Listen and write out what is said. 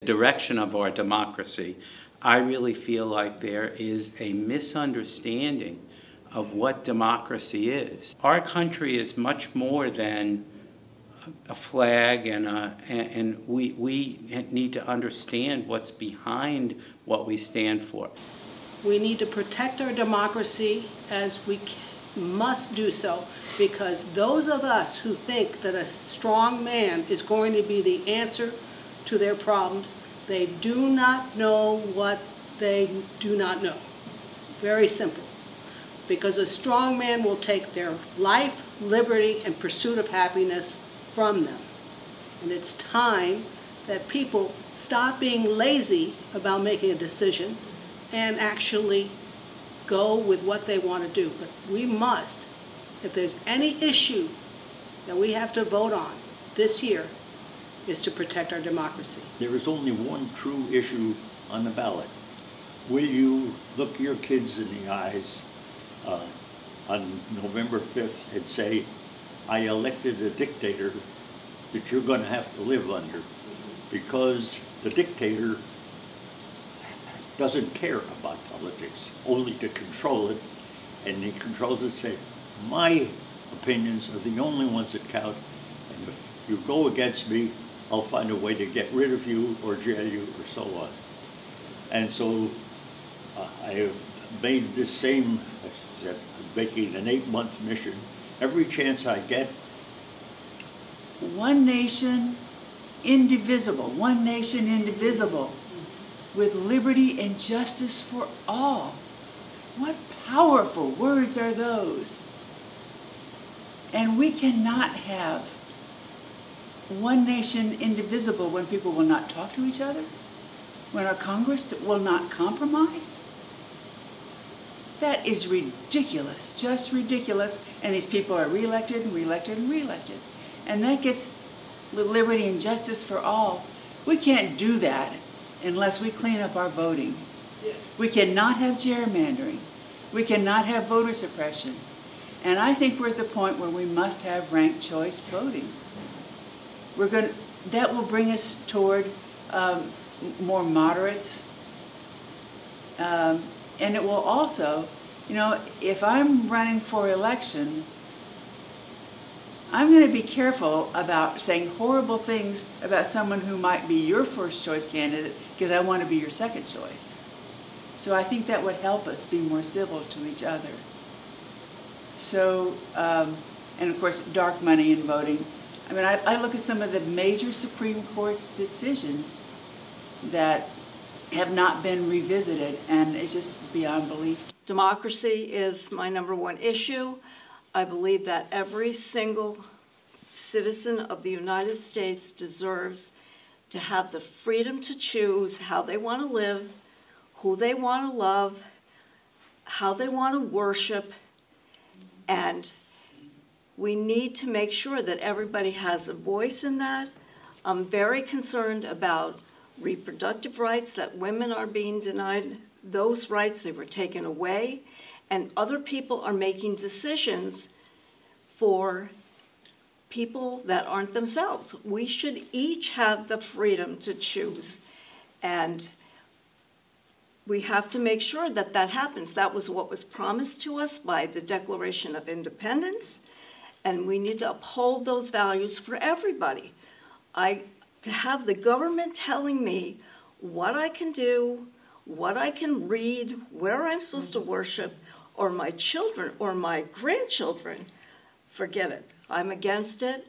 direction of our democracy, I really feel like there is a misunderstanding of what democracy is. Our country is much more than a flag, and we need to understand what's behind what we stand for. We need to protect our democracy as we must do so, because those of us who think that a strong man is going to be the answer to their problems, they do not know what they do not know. Very simple. Because a strong man will take their life, liberty, and pursuit of happiness from them. And it's time that people stop being lazy about making a decision and actually go with what they want to do. But we must, if there's any issue that we have to vote on this year, is to protect our democracy. There is only one true issue on the ballot. Will you look your kids in the eyes on November 5th and say, I elected a dictator that you're going to have to live under, because the dictator doesn't care about politics, only to control it, and he controls it, say, my opinions are the only ones that count, and if you go against me, I'll find a way to get rid of you or jail you or so on. And so I have made this same, making an 8-month mission, every chance I get. One nation, indivisible. One nation, indivisible, with liberty and justice for all. What powerful words are those? And we cannot have one nation, indivisible, when people will not talk to each other, when our Congress will not compromise. That is ridiculous, just ridiculous. And these people are reelected and reelected and reelected. And that gets with liberty and justice for all. We can't do that unless we clean up our voting. Yes. We cannot have gerrymandering. We cannot have voter suppression. And I think we're at the point where we must have ranked choice voting. That will bring us toward more moderates. And it will also, you know, if I'm running for election, I'm going to be careful about saying horrible things about someone who might be your first choice candidate because I want to be your second choice. So I think that would help us be more civil to each other. So, and of course, dark money in voting. I mean, I look at some of the major Supreme Court's decisions that have not been revisited, and it's just beyond belief. Democracy is my #1 issue. I believe that every single citizen of the United States deserves to have the freedom to choose how they want to live, who they want to love, how they want to worship, and we need to make sure that everybody has a voice in that. I'm very concerned about reproductive rights, that women are being denied those rights. They were taken away, and other people are making decisions for people that aren't themselves. We should each have the freedom to choose, and we have to make sure that that happens. That was what was promised to us by the Declaration of Independence, and we need to uphold those values for everybody. To have the government telling me what I can do, what I can read, where I'm supposed to worship, or my children or my grandchildren, forget it. I'm against it.